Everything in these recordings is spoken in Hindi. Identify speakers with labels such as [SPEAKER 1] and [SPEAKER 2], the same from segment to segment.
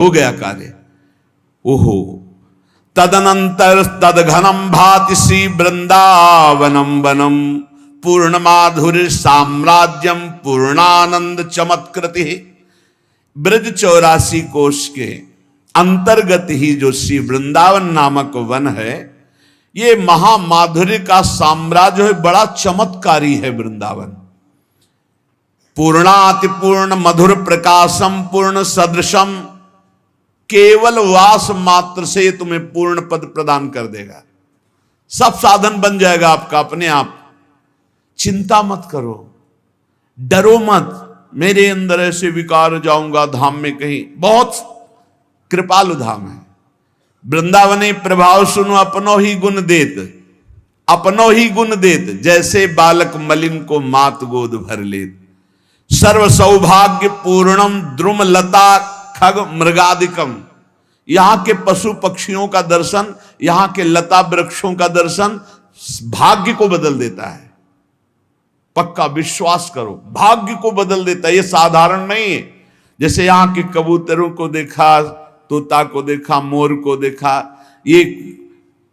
[SPEAKER 1] हो गया कार्य। ओहो, तदनंतर तदघनम भाति श्री वृंदावनम वनम पूर्ण माधुर्य साम्राज्यम पूर्णानंद चमत्कृति। ब्रज 84 कोश के अंतर्गत ही जो श्री वृंदावन नामक वन है, ये महामाधुर्य का साम्राज्य है, बड़ा चमत्कारी है वृंदावन। पूर्णाति पूर्ण मधुर प्रकाशम पूर्ण सदृशम, केवल वास मात्र से तुम्हें पूर्ण पद प्रदान कर देगा, सब साधन बन जाएगा आपका अपने आप। चिंता मत करो, डरो मत, मेरे अंदर ऐसे विकार जाऊंगा धाम में कहीं, बहुत कृपालु धाम है। वृंदावने प्रभाव सुनो अपनो ही गुण देत, अपनो ही गुण देत, जैसे बालक मलिन को मात गोद भर लेत। सर्व सौभाग्य पूर्णम द्रुम लता खग मृगादिकम, यहां के पशु पक्षियों का दर्शन, यहां के लता वृक्षों का दर्शन भाग्य को बदल देता है। पक्का विश्वास करो, भाग्य को बदल देता है, ये साधारण नहीं है। जैसे यहां के कबूतरों को देखा, तोता को देखा, मोर को देखा, ये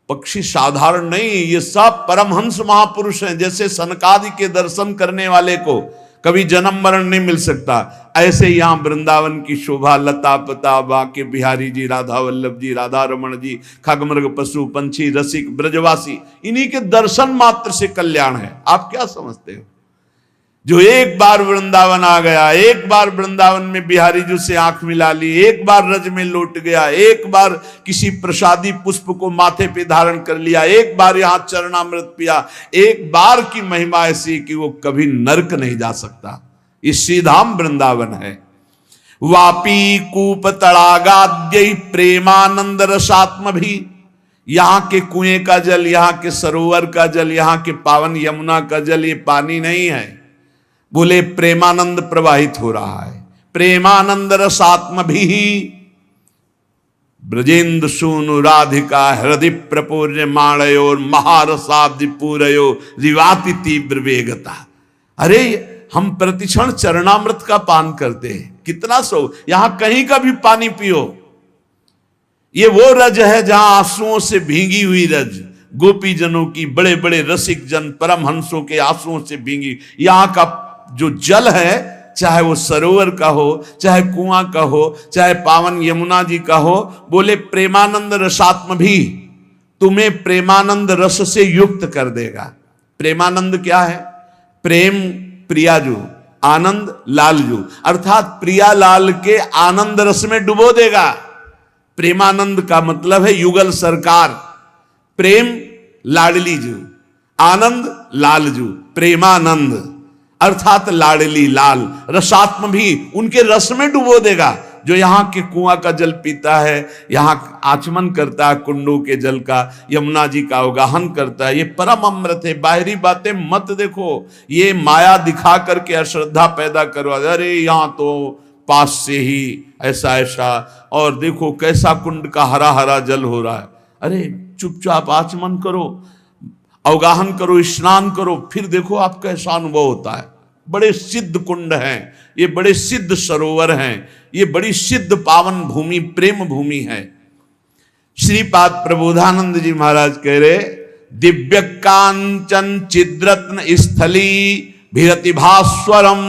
[SPEAKER 1] पक्षी साधारण नहीं, ये सब परमहंस महापुरुष हैं। जैसे सनकादि के दर्शन करने वाले को कभी जन्म मरण नहीं मिल सकता, ऐसे यहां वृंदावन की शोभा, लता पता, बाके बिहारी जी, राधा वल्लभ जी, राधा रमण जी, खगमृग पशु पंछी रसिक ब्रजवासी, इन्हीं के दर्शन मात्र से कल्याण है। आप क्या समझते हो? जो एक बार वृंदावन आ गया, एक बार वृंदावन में बिहारी जी से आंख मिला ली, एक बार रज में लौट गया, एक बार किसी प्रसादी पुष्प को माथे पे धारण कर लिया, एक बार यहां चरणामृत पिया, एक बार की महिमा ऐसी कि वो कभी नरक नहीं जा सकता। ये श्रीधाम वृंदावन है। वापी कूप तड़ागाद्य प्रेमानंद रसात्म भी, यहां के कुएं का जल, यहां के सरोवर का जल, यहां के पावन यमुना का जल, ये पानी नहीं है, बोले प्रेमानंद प्रवाहित हो रहा है। प्रेमानंद रसात्म भी ब्रजेंद्र सूनु राधिका हृदय प्रपूर्य माणयोर महारसाब्दि पूरयो रिवाति तीव्र वेगता। अरे हम प्रतिक्षण चरणामृत का पान करते हैं, कितना सो, यहां कहीं का भी पानी पियो। ये वो रज है जहां आंसुओं से भींगी हुई रज, गोपी जनों की, बड़े बड़े रसिक जन परमहंसों के आंसुओं से भींगी। यहां का जो जल है, चाहे वो सरोवर का हो, चाहे कुआं का हो, चाहे पावन यमुना जी का हो, बोले प्रेमानंद रसात्म भी तुम्हें प्रेमानंद रस से युक्त कर देगा। प्रेमानंद क्या है? प्रेम प्रियाजू, आनंद लालजू, अर्थात प्रिया लाल के आनंद रस में डुबो देगा। प्रेमानंद का मतलब है युगल सरकार, प्रेम लाडली जू, आनंद लालजू, प्रेमानंद अर्थात लाडली लाल। रसात्म भी उनके रस में डुबो देगा। जो यहाँ के कुआं का जल पीता है, यहाँ आचमन करता है कुंडों के जल का, यमुना जी का अवगाहन करता है, ये परम अमृत है। बाहरी बातें मत देखो, ये माया दिखा करके अश्रद्धा पैदा करवा, अरे यहाँ तो पास से ही ऐसा ऐसा, और देखो कैसा कुंड का हरा हरा जल हो रहा है। अरे चुपचाप आचमन करो, अवगाहन करो, स्नान करो, फिर देखो आप कैसा अनुभव होता है। बड़े सिद्ध कुंड हैं ये, बड़े सिद्ध सरोवर हैं ये, बड़ी सिद्ध पावन भूमि, प्रेम भूमि है। श्रीपाद प्रबोधानंद जी महाराज कह रहे, दिव्य कांचन चिद्रत्न स्थली भिरति भास्वरम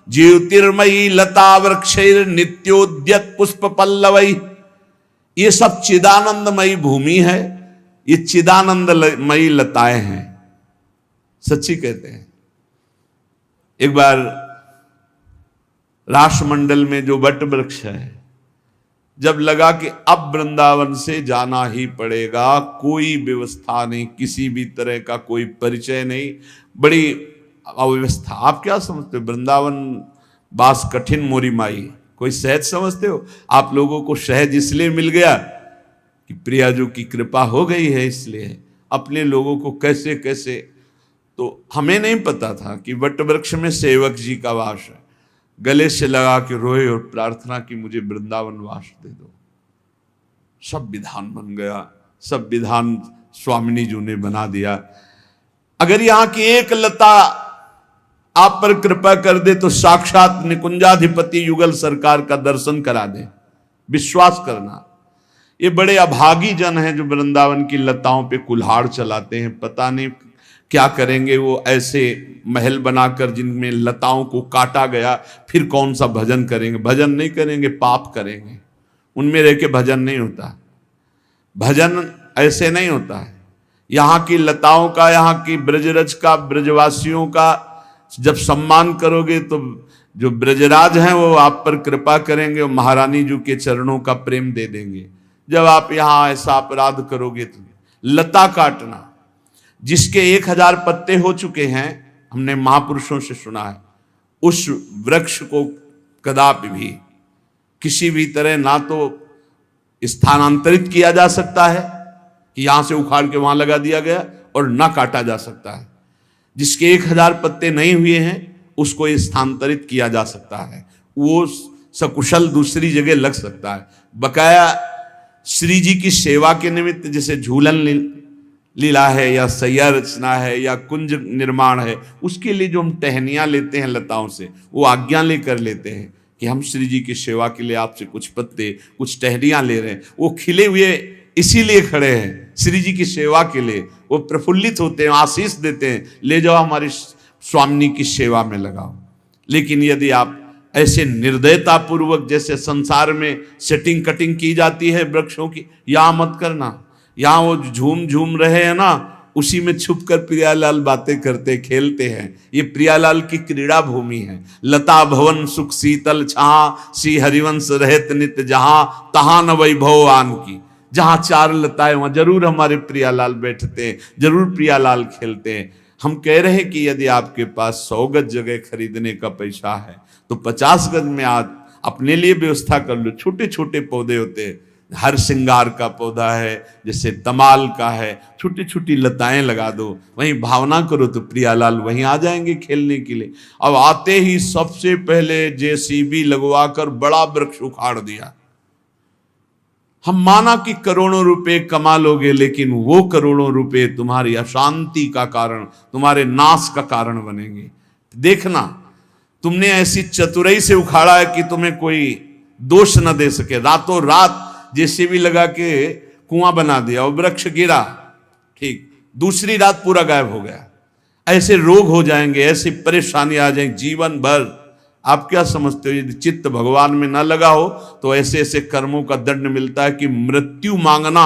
[SPEAKER 1] ज्योतिर्मयी लता वृक्षैर नित्योद्यत पुष्प पल्लवई। ये सब चिदानंदमयी भूमि है, ये चिदानंदमयी लताएं हैं। सच्ची कहते हैं। एक बार राष्ट्रमंडल में जो वट वृक्ष है, जब लगा कि अब वृंदावन से जाना ही पड़ेगा, कोई व्यवस्था नहीं, किसी भी तरह का कोई परिचय नहीं, बड़ी अव्यवस्था। आप क्या समझते हो? वृंदावन बास कठिन मोरी माई, कोई सहज समझते हो? आप लोगों को सहज इसलिए मिल गया कि प्रियाजू की कृपा हो गई है, इसलिए अपने लोगों को कैसे कैसे, तो हमें नहीं पता था कि वट वृक्ष में सेवक जी का वास है। गले से लगा के रोए और प्रार्थना की, मुझे वृंदावन वास दे दो। सब विधान बन गया, सब विधान स्वामिनी जी ने बना दिया। अगर यहाँ की एक लता आप पर कृपा कर दे तो साक्षात निकुंजाधिपति युगल सरकार का दर्शन करा दे। विश्वास करना। ये बड़े अभागी जन हैं जो वृंदावन की लताओं पे कुल्हाड़ चलाते हैं, पता नहीं क्या करेंगे वो ऐसे महल बनाकर जिनमें लताओं को काटा गया, फिर कौन सा भजन करेंगे? भजन नहीं करेंगे, पाप करेंगे। उनमें रह के भजन नहीं होता, भजन ऐसे नहीं होता है। यहाँ की लताओं का, यहाँ की ब्रजरज का, ब्रजवासियों का जब सम्मान करोगे तो जो ब्रजराज हैं वो आप पर कृपा करेंगे और महारानी जी के चरणों का प्रेम दे देंगे। जब आप यहाँ ऐसा अपराध करोगे तो लता काटना, जिसके 1000 पत्ते हो चुके हैं, हमने महापुरुषों से सुना है, उस वृक्ष को कदापि भी किसी भी तरह ना तो स्थानांतरित किया जा सकता है कि यहां से उखाड़ के वहां लगा दिया गया, और ना काटा जा सकता है। जिसके 1000 पत्ते नहीं हुए हैं उसको स्थानांतरित किया जा सकता है, वो सकुशल दूसरी जगह लग सकता है। बकाया श्री जी की सेवा के निमित्त जैसे झूलन लीला है या सैया रचना है या कुंज निर्माण है, उसके लिए जो हम टहनियाँ लेते हैं लताओं से, वो आज्ञा लेकर लेते हैं कि हम श्री जी की सेवा के लिए आपसे कुछ पत्ते, कुछ टहनियाँ ले रहे हैं। वो खिले हुए इसीलिए खड़े हैं श्री जी की सेवा के लिए, वो प्रफुल्लित होते हैं, आशीष देते हैं, ले जाओ हमारी स्वामिनी की सेवा में लगाओ। लेकिन यदि आप ऐसे निर्दयता पूर्वक जैसे संसार में सेटिंग कटिंग की जाती है वृक्षों की, यहाँ मत करना। यहाँ वो झूम झूम रहे हैं ना, उसी में छुपकर प्रियालाल बातें करते खेलते हैं। ये प्रियालाल की क्रीड़ा भूमि है। लता भवन सुख शीतल छहा, श्री हरिवंश रहत नित जहां, तहां न वैभव आन की। जहां 4 लताएं वहां जरूर हमारे प्रियालाल बैठते हैं, जरूर प्रियालाल खेलते हैं। हम कह रहे हैं कि यदि आपके पास 100 गज जगह खरीदने का पैसा है तो 50 गज में आज अपने लिए व्यवस्था कर लो। छोटे छोटे पौधे होते हैं, हर श्रृंगार का पौधा है, जैसे तमाल का है, छोटी छोटी लताएं लगा दो, वहीं भावना करो तो प्रियालाल वहीं आ जाएंगे खेलने के लिए। अब आते ही सबसे पहले जेसीबी लगवाकर बड़ा वृक्ष उखाड़ दिया। हम माना कि करोड़ों रुपए कमा लोगे, लेकिन वो करोड़ों रुपए तुम्हारी अशांति का कारण, तुम्हारे नाश का कारण बनेंगे। देखना, तुमने ऐसी चतुराई से उखाड़ा है कि तुम्हें कोई दोष न दे सके। रातों रात जेसीबी लगा के कुआं बना दिया और वृक्ष गिरा, ठीक, दूसरी रात पूरा गायब हो गया। ऐसे रोग हो जाएंगे, ऐसी परेशानी आ जाएंगी जीवन भर। आप क्या समझते हो, यदि चित्त भगवान में ना लगा हो तो ऐसे ऐसे कर्मों का दंड मिलता है कि मृत्यु मांगना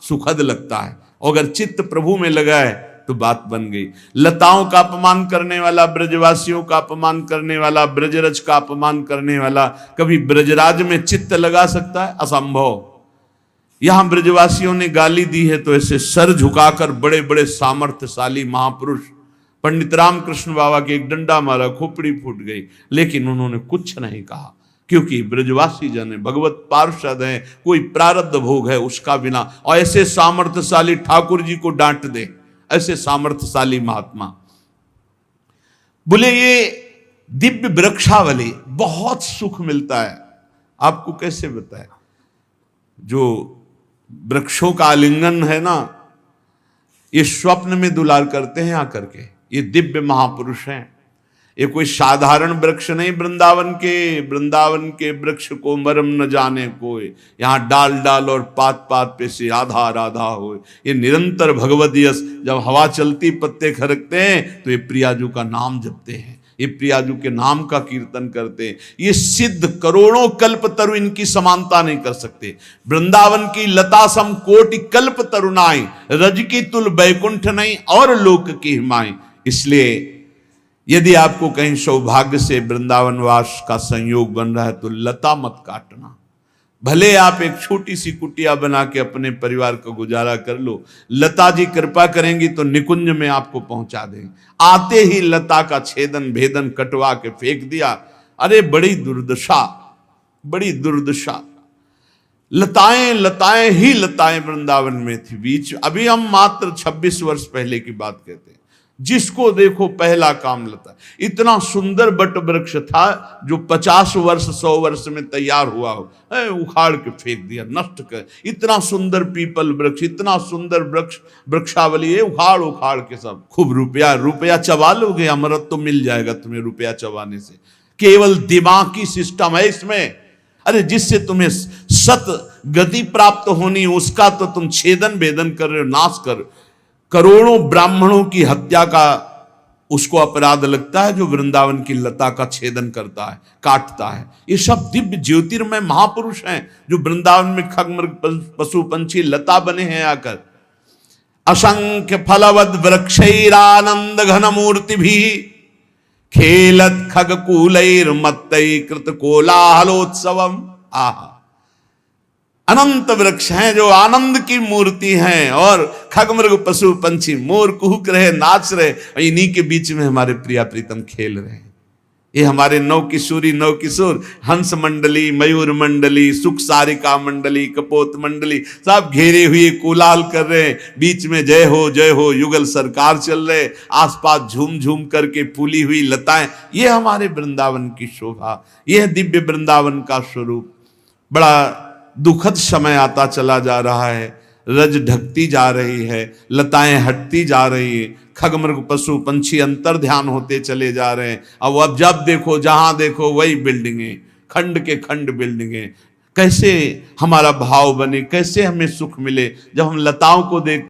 [SPEAKER 1] सुखद लगता है। और अगर चित्त प्रभु में लगा है तो बात बन गई। लताओं का अपमान करने वाला, ब्रजवासियों का अपमान करने वाला, ब्रजरज का अपमान करने वाला कभी ब्रजराज में चित्त लगा सकता है? असंभव। यहां ब्रजवासियों ने गाली दी है तो ऐसे सर झुकाकर बड़े बड़े सामर्थ्यशाली महापुरुष पंडित रामकृष्ण बाबा के एक डंडा मारा, खोपड़ी फूट गई, लेकिन उन्होंने कुछ नहीं कहा, क्योंकि ब्रजवासी जन है, भगवत पार्षद है, कोई प्रारब्ध भोग है उसका बिना। और ऐसे सामर्थ्यशाली ठाकुर जी को डांट दे, ऐसे सामर्थ्यशाली महात्मा। बोले ये दिव्य वृक्षावली, बहुत सुख मिलता है। आपको कैसे बताए, जो वृक्षों का आलिंगन है ना, ये स्वप्न में दुलार करते हैं आकर के। ये दिव्य महापुरुष हैं, ये कोई साधारण वृक्ष नहीं। वृंदावन के वृक्ष को मरम न जाने कोई, यहाँ डाल डाल और पात पात पे से राधा राधा हो। ये निरंतर भगवद यश, जब हवा चलती पत्ते खरकते हैं तो ये प्रियाजू का नाम जपते हैं, ये प्रियाजू के नाम का कीर्तन करते हैं। ये सिद्ध करोड़ों कल्प तरु इनकी समानता नहीं कर सकते। वृंदावन की लता सम कोटि कल्प तरुणाई, रज की तुल बैकुंठ नहीं और लोक की हिमाई। इसलिए यदि आपको कहीं सौभाग्य से वृंदावन वास का संयोग बन रहा है तो लता मत काटना। भले आप एक छोटी सी कुटिया बना के अपने परिवार का गुजारा कर लो, लता जी कृपा करेंगी तो निकुंज में आपको पहुंचा देंगे। आते ही लता का छेदन भेदन कटवा के फेंक दिया। अरे बड़ी दुर्दशा, बड़ी दुर्दशा। लताएं लताएं ही लताएं वृंदावन में थी बीच। अभी हम मात्र 26 वर्ष पहले की बात कहते हैं। जिसको देखो पहला काम लता। इतना सुंदर बट वृक्ष था जो 50 वर्ष 100 वर्ष में तैयार हुआ हो, उखाड़ के फेंक दिया, नष्ट कर। इतना सुंदर पीपल वृक्ष, इतना सुंदर वृक्ष, वृक्षावली है, उखाड़ उखाड़ के सब। खूब रुपया चबा लोगे, अमृत तो मिल जाएगा तुम्हें रुपया चबाने से। केवल दिमागी सिस्टम है इसमें, अरे जिससे तुम्हें सत गति प्राप्त होनी, उसका तो तुम छेदन भेदन कर रहे हो, नाश कर। करोड़ों ब्राह्मणों की हत्या का उसको अपराध लगता है जो वृंदावन की लता का छेदन करता है, काटता है। ये सब दिव्य ज्योतिर्मय महापुरुष हैं जो वृंदावन में खगमृग पशु पंछी लता बने हैं आकर। असंख्य फलवद वृक्षैरानंद घन मूर्ति भी खेलत खगकूलैर मत्तै कृत कोलाहलोत्सवम। आहा, अनंत वृक्ष हैं जो आनंद की मूर्ति हैं, और खगमृग पशु पंछी मोर कुहुक रहे, नाच रहे, और इन्हीं के बीच में हमारे प्रिया प्रीतम खेल रहे हैं। ये हमारे नौ किशोरी नौ किशोर, हंस मंडली, मयूर मंडली, सुख सारिका मंडली, कपोत मंडली, सब घेरे हुए कोलाहल कर रहे हैं। बीच में जय हो युगल सरकार चल रहे, आसपास झूम झूम करके फूली हुई लताएं। ये हमारे वृंदावन की शोभा, यह दिव्य वृंदावन का स्वरूप। बड़ा दुखद समय आता चला जा रहा है, रज ढकती जा रही है, लताएं हटती जा रही है, खगमृग पशु पंछी अंतर ध्यान होते चले जा रहे हैं। अब जब देखो जहां देखो वही बिल्डिंगें, खंड के खंड बिल्डिंगें। कैसे हमारा भाव बने, कैसे हमें सुख मिले जब हम लताओं को देख